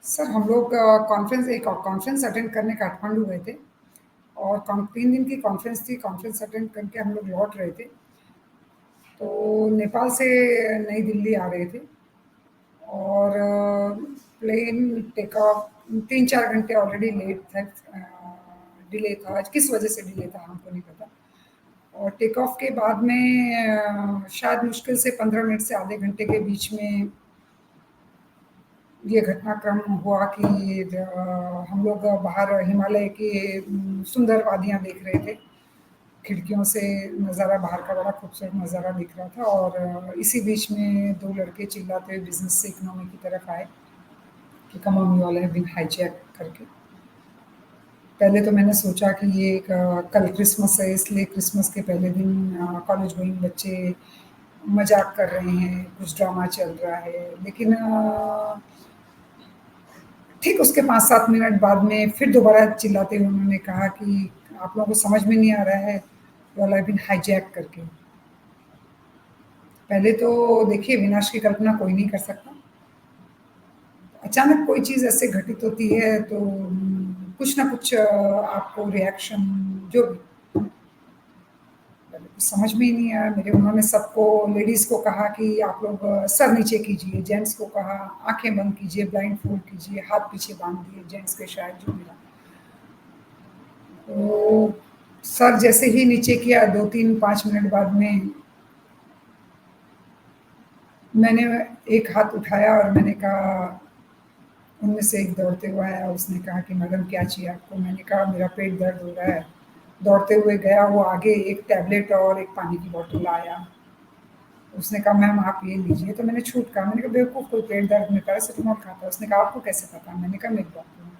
Sir हम लोग एक कॉन्फ्रेंस अटेंड करने काठमांडू गए थे और 3 दिन की कॉन्फ्रेंस थी। कॉन्फ्रेंस अटेंड करके हम लोग लौट रहे थे, तो नेपाल से नई दिल्ली आ रहे थे और प्लेन टेक ऑफ 3-4 घंटे ऑलरेडी लेट था। डिले था, आज किस वजह से डिले था हमको नहीं पता। और टेक ऑफ के बाद में शायद मुश्किल से 15 मिनट से आधे घंटे के बीच में ये घटनाक्रम हुआ कि हम लोग बाहर हिमालय की सुंदर वादियाँ देख रहे थे। खिड़कियों से नज़ारा बाहर का बड़ा खूबसूरत नज़ारा दिख रहा था और इसी बीच में 2 लड़के चिल्लाते हुए बिज़नेस से इकोनॉमी की तरफ आए कि come on you all have been hijack करके। पहले तो मैंने सोचा कि ये एक कल क्रिसमस है, इसलिए क्रिसमस के पहले दिन कॉलेज गोइंग बच्चे मज़ाक कर रहे हैं, कुछ ड्रामा चल रहा है। लेकिन ठीक उसके 5-7 मिनट बाद में फिर दोबारा चिल्लाते हुए उन्होंने कहा कि आप लोगों को समझ में नहीं आ रहा है, you all have been hijack करके। पहले तो देखिए विनाश की कल्पना कोई नहीं कर सकता। अचानक कोई चीज़ ऐसे घटित होती है तो कुछ ना कुछ आपको रिएक्शन जो भी पहले तो समझ में ही नहीं आया मेरे। उन्होंने सबको लेडीज़ को कहा कि आप लोग सर नीचे कीजिए, जेंट्स को कहा आँखें बंद कीजिए, ब्लाइंड फोल्ड कीजिए, हाथ पीछे बाँध दिए जेंट्स के शायद जो मिला। तो सर जैसे ही नीचे किया 2-3-5 मिनट बाद में मैंने एक हाथ उठाया और मैंने कहा, उनमें से एक दौड़ते हुए आया, उसने कहा कि मैडम क्या चाहिए आपको? मैंने कहा मेरा पेट दर्द हो रहा है। दौड़ते हुए गया, वो आगे एक टैबलेट और एक पानी की बोतल लाया। उसने कहा मैम आप ये लीजिए, तो मैंने छूट कहा, मैंने कहा बेवकूफ़ कोई पेट दर्द में पैरासिटामॉल खाता है? उसने कहा आपको कैसे पता? मैंने कहा मैं एक डॉक्टर हूँ।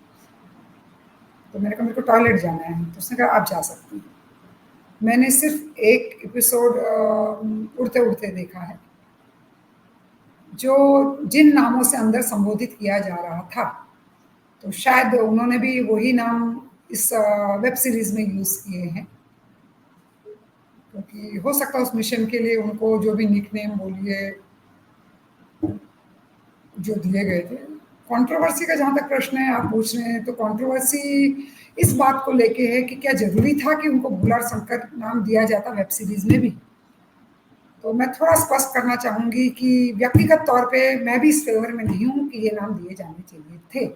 तो मैंने कहा मेरे को टॉयलेट जाना है, तो उसने कहा आप जा सकती हैं। मैंने सिर्फ़ एक एपिसोड उड़ते-उड़ते देखा है। जो जिन नामों से अंदर संबोधित किया जा रहा था, तो शायद उन्होंने भी वही नाम इस वेब सीरीज़ में यूज़ किए हैं। क्योंकि हो सकता है उस मिशन के लिए उनको जो भी निकनेम बोलिए, जो दिए गए थे। कंट्रोवर्सी का जहाँ तक प्रश्न है आप पूछ रहे हैं, तो कंट्रोवर्सी इस बात को लेके है कि क्या ज़रूरी था कि उनको भोलार शंकर नाम दिया जाता वेब सीरीज़ में भी? तो मैं थोड़ा स्पष्ट करना चाहूँगी कि व्यक्तिगत तौर पे मैं भी इस फ़ेवर में नहीं हूँ कि ये नाम दिए जाने चाहिए थे।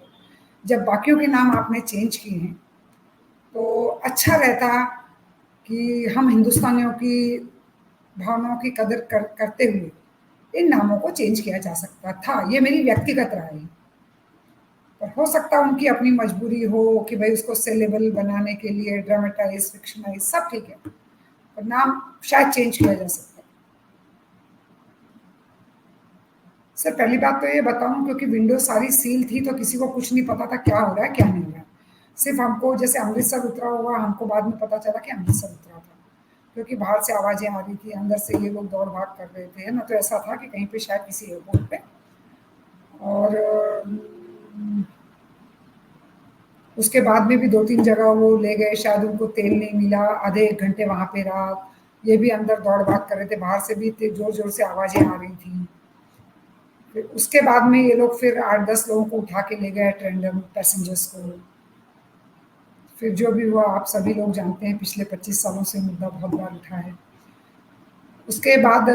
जब बाकियों के नाम आपने चेंज किए हैं, तो अच्छा रहता कि हम हिंदुस्तानियों की भावनाओं की कदर करते हुए इन नामों को चेंज किया जा सकता था। ये मेरी व्यक्तिगत राय है। पर हो सकता है उनकी अपनी मजबूरी हो कि भई उसको सेलेबल बनाने के लिए ड्रामेटाइज़, फ़िक्शनाइज़ सब ठीक है। पर नाम शायद चेंज किया जा सकता है। सर पहली बात तो ये बताऊँ, क्योंकि विंडो सारी सील थी तो किसी को कुछ नहीं पता था क्या हो रहा है, क्या नहीं हो रहा है। सिर्फ़ हमको जैसे अमृतसर उतरा हुआ हमको बाद में पता चला कि अमृतसर उतरा था। क्योंकि बाहर से आवाज़ें आ रही थी, अंदर से ये लोग दौड़-भाग कर रहे थे, है ना? तो ऐसा था कि कहीं पे शायद किसी एयरपोर्ट पे और उसके बाद में भी 2-3 जगह वो ले गए, शायद उनको तेल नहीं मिला, आधे 1 घंटे वहाँ पे रहा। ये भी अंदर दौड़-भाग कर रहे थे, बाहर से भी इतनी ज़ोर-ज़ोर से आवाज़ें आ रही थी। फिर उसके बाद में ये लोग फिर 8-10 लोगों को उठा के ले गए रैंडम पैसेंजर्स को। फिर जो भी हुआ आप सभी लोग जानते हैं, पिछले 25 सालों से मुद्दा बहुत बार उठा है। उसके बाद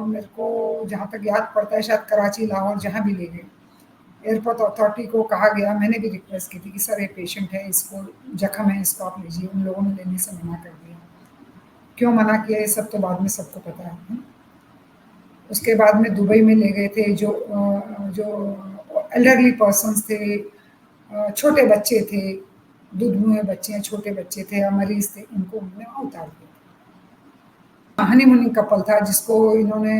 मेरे को जहाँ तक याद पड़ता है शायद कराची, लाहौर जहाँ भी ले गए, एयरपोर्ट अथॉरिटी को कहा गया, मैंने भी रिक्वेस्ट की थी कि सर ये पेशेंट है, इसको ज़ख्म है, इसको आप लीजिए। उन लोगों ने लेने से मना कर दिया। क्यों मना किया ये सब तो बाद में सबको पता है। उसके बाद में दुबई में ले गए थे, जो एल्डरली पर्सन्स थे, छोटे बच्चे थे, दूध मुँहे बच्चे हैं, छोटे बच्चे थे, मरीज़ थे, उनको उन्होंने वहाँ उतार दिया। हनीमूनिंग कपल था जिसको इन्होंने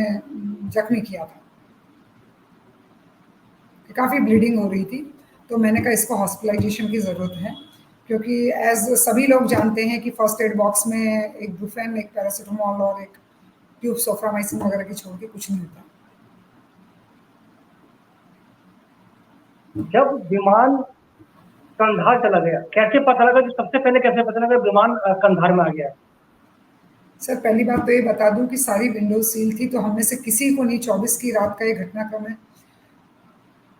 ज़ख्मी किया था। काफ़ी ब्लीडिंग हो रही थी, तो मैंने कहा इसको हॉस्पिटलाइज़ेशन की ज़रूरत है, क्योंकि एज़ सभी लोग जानते हैं कि फर्स्ट एड बॉक्स में एक ब्रूफेन, एक पैरासिटामॉल और एक ट्यूब सोफ्रामाइसिन वगैरह की छोड़ के कुछ नहीं होता। जब विमान कंधार चला गया, कैसे पता लगा? जो सबसे पहले कैसे पता लगा विमान कंधार में आ गया? सर पहली बात तो ये बता दूँ कि सारी विंडोज़ सील थी, तो हम में से किसी को नहीं, 24 की रात का ये घटनाक्रम है।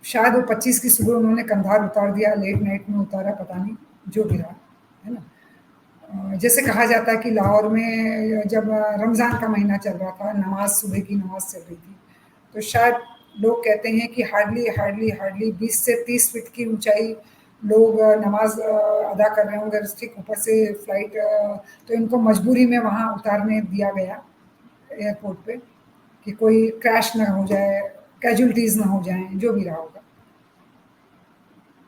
शायद वो 25 की सुबह उन्होंने कंधार उतार दिया, लेट नाइट में उतारा, पता नहीं, जो भी रहा, है ना? जैसे कहा जाता है कि लाहौर में जब रमज़ान का महीना चल रहा था, नमाज़ सुबह की नमाज़ चल रही थी, तो शायद लोग कहते हैं कि हार्डली 20 से 30 फीट की ऊंचाई लोग नमाज अदा कर रहे होंगे, ठीक ऊपर से फ्लाइट, तो इनको मजबूरी में वहाँ उतारने दिया गया एयरपोर्ट पे कि कोई क्रैश ना हो जाए, कैजुअलिटीज़ ना हो जाएँ, जो भी रहा होगा।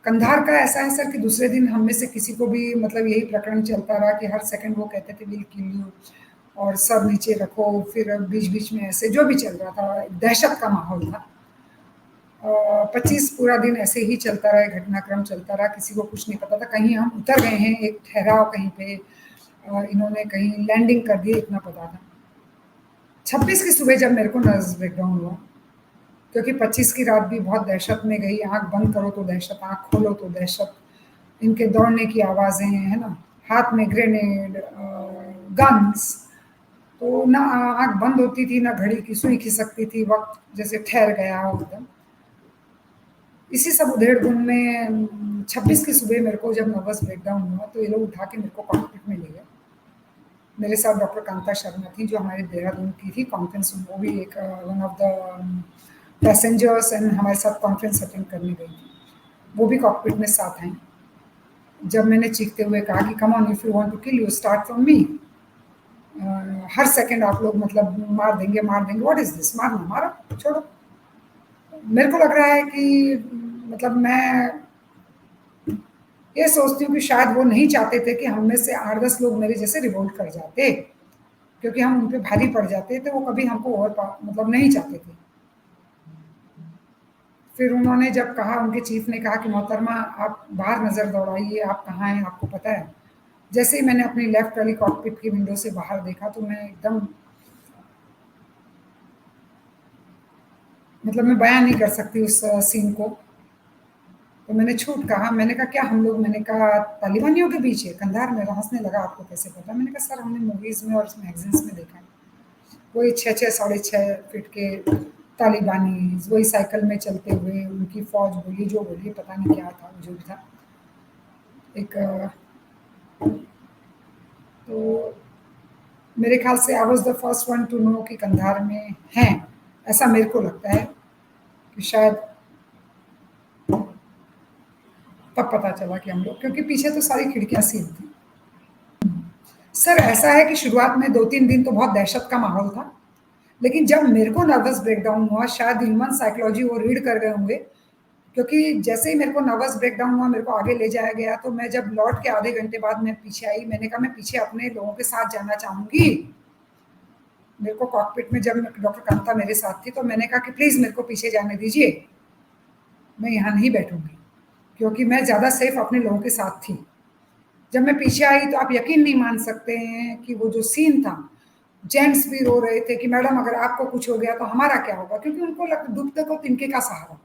कंधार का ऐसा है सर कि दूसरे दिन हम में से किसी को भी मतलब यही प्रकरण चलता रहा कि हर सेकंड वो कहते थे विल किल यू, और सर नीचे रखो, फिर बीच-बीच में ऐसे जो भी चल रहा था, दहशत का माहौल था। 25 पूरा दिन ऐसे ही चलता रहा, घटनाक्रम चलता रहा, किसी को कुछ नहीं पता था। कहीं हम उतर गए हैं, एक ठहराव कहीं पे, इन्होंने कहीं लैंडिंग कर दी, इतना पता था। 26 की सुबह जब मेरे को नर्वस ब्रेकडाउन हुआ, क्योंकि 25 की रात भी बहुत दहशत में गई, आँख बंद करो तो दहशत, आँख खोलो तो दहशत, इनके दौड़ने की आवाज़ें, है ना? हाथ में ग्रेनेड, गन्स, तो ना आँख बंद होती थी, ना घड़ी की सुई खिसकती थी, वक़्त जैसे ठहर गया हो एकदम। इसी सब उधेड़-बुन में 26 की सुबह मेरे को जब नर्वस ब्रेकडाउन हुआ, तो ये लोग उठा के मेरे को कॉकपिट में ले गए। मेरे साथ डॉक्टर कांता शर्मा थी, जो हमारे देहरादून की थी, कॉन्फ्रेंस में वो भी एक one of the passengers and हमारे साथ कॉन्फ्रेंस अटेंड करने गई थी। वो भी कॉकपिट में साथ आई। जब मैंने चीखते हुए कहा कि come on, if you want to kill you start from me, हर सेकंड आप लोग मतलब मार देंगे, व्हाट इज दिस, मारना, मारो, छोड़ो। मेरे को लग रहा है कि मतलब मैं ये सोचती हूँ कि शायद वो नहीं चाहते थे कि हम में से 8-10 लोग मेरे जैसे रिवोल्ट कर जाते, क्योंकि हम उन पे भारी पड़ जाते, तो वो कभी हमको मतलब नहीं चाहते थे। फिर उन्होंने जब कहा, उनके चीफ ने कहा कि मोहतरमा आप बाहर नज़र दौड़ाइए, आप कहाँ हैं, आपको पता है? जैसे ही मैंने अपनी लेफ्ट वाली कॉकपिट की विंडो से बाहर देखा, तो मैं एकदम, मतलब मैं बयान नहीं कर सकती उस सीन को। तो मैंने छूट कहा, मैंने कहा क्या हम लोग, मैंने कहा तालिबानियों के पीछे कंधार में? हंसने लगा, आपको कैसे पता? मैंने कहा सर हमने मूवीज़ में और मैगजीन्स में देखा है, वही 6-6 साढ़े 6 फीट के तालिबानी, वही साइकिल में चलते हुए, उनकी फौज बोली जो बोली, पता नहीं क्या था, जो भी था। एक तो मेरे ख्याल से I was the first one to know कि कंधार में हैं, ऐसा मेरे को लगता है कि शायद तब पता चला कि हम लोग, क्योंकि पीछे तो सारी खिड़कियाँ सील थी। सर ऐसा है कि शुरुआत में 2-3 दिन तो बहुत दहशत का माहौल था, लेकिन जब मेरे को नर्वस ब्रेकडाउन हुआ, शायद ह्यूमन साइकोलॉजी वो रीड कर गए होंगे, क्योंकि जैसे ही मेरे को नर्वस ब्रेकडाउन हुआ, मेरे को आगे ले जाया गया, तो मैं जब लौट के आधे घंटे बाद मैं पीछे आई, मैंने कहा मैं पीछे अपने लोगों के साथ जाना चाहूँगी। मेरे को कॉकपिट में जब डॉक्टर कांता मेरे साथ थी, तो मैंने कहा कि प्लीज़ मेरे को पीछे जाने दीजिए, मैं यहाँ नहीं बैठूँगी, क्योंकि मैं ज़्यादा सेफ अपने लोगों के साथ थी। जब मैं पीछे आई, तो आप यकीन नहीं मान सकते हैं कि वो जो सीन था, जेंट्स भी रो रहे थे कि मैडम अगर आपको कुछ हो गया तो हमारा क्या होगा? क्योंकि उनको डूबते को तिनके का सहारा।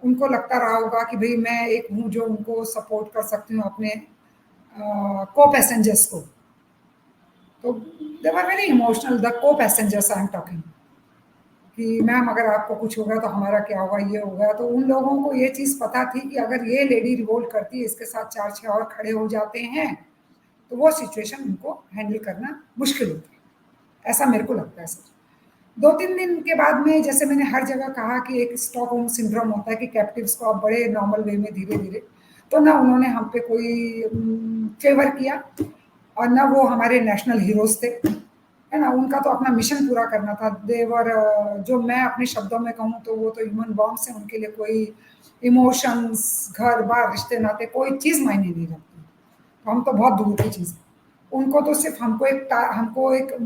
उनको लगता रहा होगा कि भई मैं एक हूँ जो उनको सपोर्ट कर सकती हूँ अपने को पैसेंजर्स को। तो दे वर वेरी इमोशनल, द को पैसेंजर्स आई एम टॉकिंग, कि मैम अगर आपको कुछ होगा तो हमारा क्या होगा, ये होगा। तो उन लोगों को ये चीज़ पता थी कि अगर ये लेडी रिवोल्ट करती है, इसके साथ 4-6 और खड़े हो जाते हैं, तो वो सिचुएशन उनको हैंडल करना मुश्किल होता है। ऐसा मेरे को लगता है सर। 2-3 दिन के बाद में, जैसे मैंने हर जगह कहा कि एक स्टॉकहोम सिंड्रोम होता है कि कैप्टिव्स को आप बड़े नॉर्मल वे में धीरे-धीरे, तो ना उन्होंने हम पे कोई फ़ेवर किया, और ना वो हमारे नेशनल हीरोज़ थे, है ना? उनका तो अपना मिशन पूरा करना था। देवर जो मैं अपने शब्दों में कहूँ तो वो तो ह्यूमन बॉम्ब्स हैं, उनके लिए कोई इमोशंस, घर-बार, रिश्ते-नाते, कोई चीज़ मायने नहीं रखती। तो हम तो बहुत दूर की चीज़ है। उनको तो सिर्फ़ हमको एक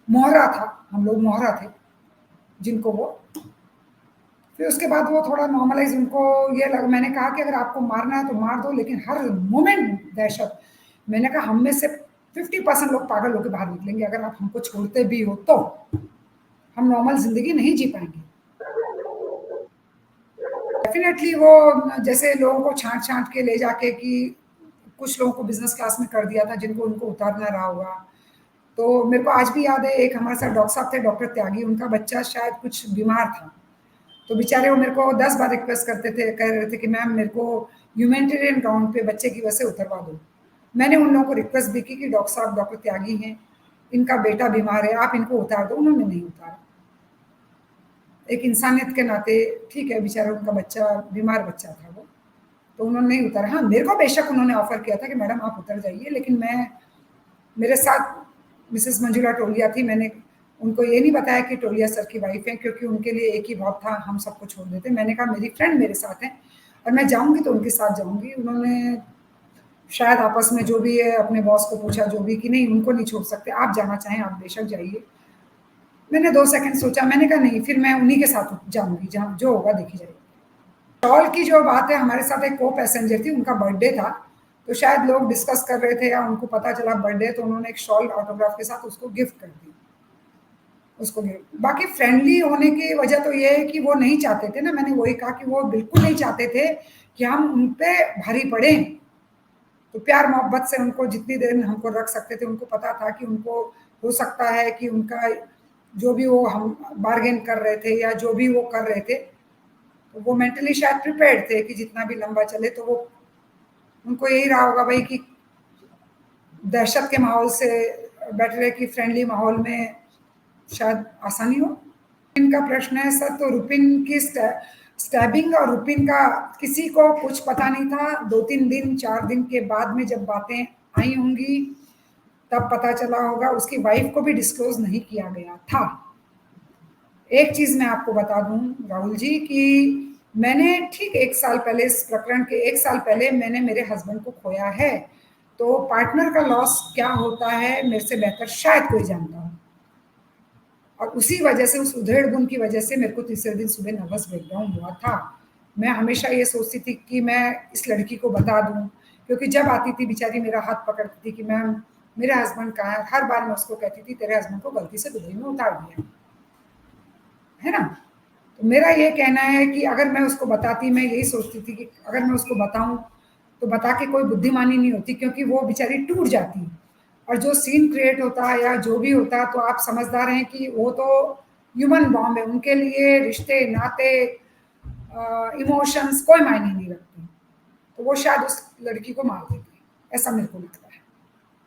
मोहरा था, हम लोग मोहरा थे, जिनको वो, फिर उसके बाद वो थोड़ा नॉर्मलाइज़, उनको ये लगा, मैंने कहा कि अगर आपको मारना है तो मार दो, लेकिन हर मोमेंट दहशत। मैंने कहा हम में से 50% लोग पागल होके बाहर निकलेंगे अगर आप हमको छोड़ते भी हो तो। हम नॉर्मल ज़िंदगी नहीं जी पाएँगे। डेफ़िनेटली वो जैसे लोगों को छाँट-छाँट के ले जाके कि कुछ लोगों को बिज़नेस क्लास में कर दिया था, जिनको उनको उतारना रहा होगा। तो मेरे को आज भी याद है, एक हमारे साथ डॉक्टर साहब थे, डॉक्टर त्यागी, उनका बच्चा शायद कुछ बीमार था। तो बेचारे वो मेरे को 10 बार रिक्वेस्ट करते थे, कह रहे थे कि मैम मेरे को ह्यूमैनिटेरियन ग्राउंड पे बच्चे की वजह से उतरवा दो। मैंने उन लोगों को रिक्वेस्ट भी की कि डॉक्टर साहब, डॉक्टर त्यागी हैं, इनका बेटा बीमार है, आप इनको उतार दो। उन्होंने नहीं उतारा। एक इंसानियत के नाते ठीक है, बेचारा उनका बच्चा बीमार बच्चा था वो, तो उन्होंने नहीं उतारा। हाँ, मेरे को बेशक उन्होंने ऑफर किया था कि मैडम आप उतर जाइए, लेकिन मैं, मेरे साथ मिसेस मंजुला टोलिया थी, मैंने उनको ये नहीं बताया कि टोलिया सर की वाइफ है, क्योंकि उनके लिए एक ही बहुत था, हम सबको छोड़ देते। मैंने कहा मेरी फ्रेंड मेरे साथ है और मैं जाऊंगी तो उनके साथ जाऊंगी। उन्होंने शायद आपस में जो भी है अपने बॉस को पूछा जो भी, कि नहीं उनको नहीं छोड़ सकते, आप जाना चाहें आप बेशक जाइए। मैंने 2 सेकंड सोचा, मैंने कहा नहीं, फिर मैं उन्हीं के साथ जाऊंगी, जहाँ जो होगा देखी जाएगी। शॉल की जो बात है, हमारे साथ एक को पैसेंजर थी, उनका बर्थडे था, तो शायद लोग डिस्कस कर रहे थे या उनको पता चला बर्थडे, तो उन्होंने एक शॉल ऑटोग्राफ के साथ उसको गिफ्ट कर दी। उसको गिफ्ट, बाकी फ्रेंडली होने की वजह तो ये है कि वो नहीं चाहते थे ना, मैंने वही कहा कि वो बिल्कुल नहीं चाहते थे कि हम उन पे भारी पड़े। तो प्यार मोहब्बत से उनको जितनी देर हमको रख सकते थे, उनको पता था कि उनको हो सकता है कि उनका जो भी वो हम बार्गेन कर रहे थे या जो भी वो कर रहे थे, तो वो मेंटली शायद प्रिपेयर्ड थे कि जितना भी लंबा चले, तो वो उनको यही रहा होगा भाई कि दहशत के माहौल से बेटर है कि फ्रेंडली माहौल में शायद आसानी हो। इनका प्रश्न है सर, तो रुपिन की स्टैबिंग और रुपिन का किसी को कुछ पता नहीं था। 2-3 दिन 4 दिन के बाद में जब बातें आई होंगी तब पता चला होगा। उसकी वाइफ को भी डिस्क्लोज नहीं किया गया था। एक चीज मैं आपको बता दूं राहुल जी कि मैंने ठीक 1 साल पहले, इस प्रकरण के 1 साल पहले मैंने मेरे हस्बैंड को खोया है। तो पार्टनर का लॉस क्या होता है मेरे से बेहतर शायद कोई जानता हो, और उसी वजह से, उस उधेड़ बुन की वजह से मेरे को तीसरे दिन सुबह नर्वस ब्रेकडाउन हुआ था। मैं हमेशा ये सोचती थी कि मैं इस लड़की को बता दूं, क्योंकि जब आती थी बेचारी मेरा हाथ पकड़ती थी कि मैम मेरा हस्बैंड कहाँ है। हर बार मैं उसको कहती थी तेरे हस्बैंड को गलती से दुबई में उतार दिया है ना। तो मेरा ये कहना है कि अगर मैं उसको बताती, मैं यही सोचती थी कि अगर मैं उसको बताऊं तो बता के कोई बुद्धिमानी नहीं होती, क्योंकि वो बेचारी टूट जाती। और जो सीन क्रिएट होता है या जो भी होता है, तो आप समझदार हैं कि वो तो ह्यूमन बॉम्ब है, उनके लिए रिश्ते नाते इमोशंस कोई मायने नहीं रखते। तो वो शायद उस लड़की को मार देती, ऐसा मेरे को लगता है।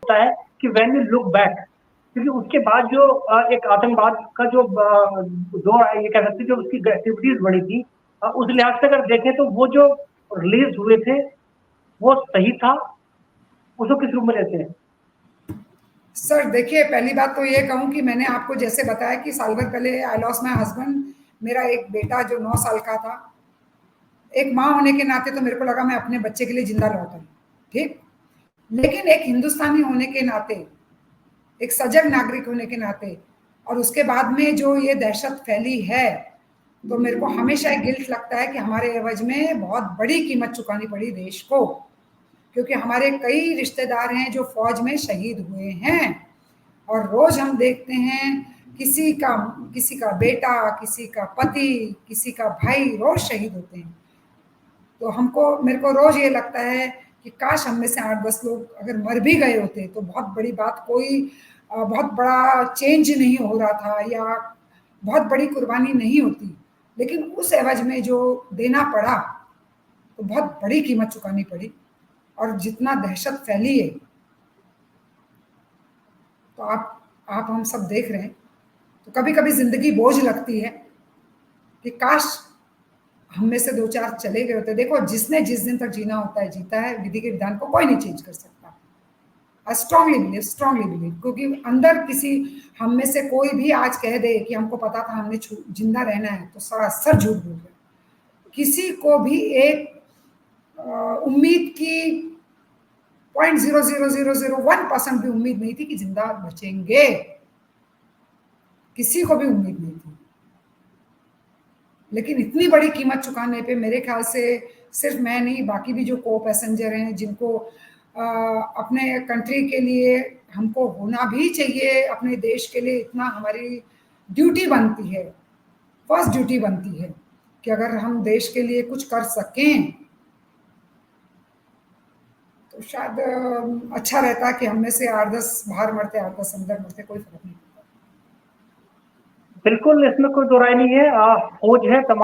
होता है कि व्हेन यू लुक बैक, क्योंकि उसके बाद जो एक आतंकवाद का जो दौर ये कह सकते हैं, जो उसकी एक्टिविटीज बढ़ी थी, उस लिहाज से अगर देखें तो वो जो रिलीज हुए थे वो सही था। उसको किस रूप में लेते हैं? सर देखिए, पहली बात तो ये कहूँ कि मैंने आपको जैसे बताया कि साल भर पहले आई लॉस्ट माई हस्बैंड। मेरा एक बेटा जो 9 साल का था, एक माँ होने के नाते तो मेरे को लगा मैं अपने बच्चे के लिए जिंदा लौट आई, ठीक। लेकिन एक हिंदुस्तानी होने के नाते, एक सजग नागरिक होने के नाते, और उसके बाद में जो ये दहशत फैली है, तो मेरे को हमेशा एक गिल्ट लगता है कि हमारे एवज में बहुत बड़ी कीमत चुकानी पड़ी देश को, क्योंकि हमारे कई रिश्तेदार हैं जो फौज में शहीद हुए हैं। और रोज हम देखते हैं किसी का बेटा, किसी का पति, किसी का भाई रोज शहीद होते हैं। तो हमको, मेरे को रोज ये लगता है कि काश हम में से 8-10 लोग अगर मर भी गए होते तो बहुत बड़ी बात, कोई बहुत बड़ा चेंज नहीं हो रहा था या बहुत बड़ी कुर्बानी नहीं होती। लेकिन उस एवज में जो देना पड़ा, तो बहुत बड़ी कीमत चुकानी पड़ी। और जितना दहशत फैली है, तो आप हम सब देख रहे हैं। तो कभी कभी जिंदगी बोझ लगती है कि काश हम में से 2-4 चले गए होते। देखो, जिसने जिस दिन तक जीना होता है जीता है, विधि के विधान को कोई नहीं चेंज कर सकता। आई स्ट्रांगली बिलीव, क्योंकि अंदर किसी हम में से कोई भी आज कह दे कि हमको पता था हमने जिंदा रहना है, तो सरासर झूठ बोल रहे। किसी को भी एक उम्मीद की 0.00001% भी उम्मीद नहीं थी कि जिंदा बचेंगे। किसी को भी उम्मीद नहीं थी। लेकिन इतनी बड़ी कीमत चुकाने पे मेरे ख्याल से सिर्फ मैं नहीं, बाकी भी जो को पैसेंजर हैं, जिनको अपने कंट्री के लिए हमको होना भी चाहिए, अपने देश के लिए इतना हमारी ड्यूटी बनती है, फर्स्ट ड्यूटी बनती है कि अगर हम देश के लिए कुछ कर सकें तो शायद अच्छा रहता कि हम में से 8-10 बाहर मरते, 8-10 अंदर मरते, कोई फर्क नहीं पड़ता। बिल्कुल, इसमें कोई दो राय नहीं है। फौज है,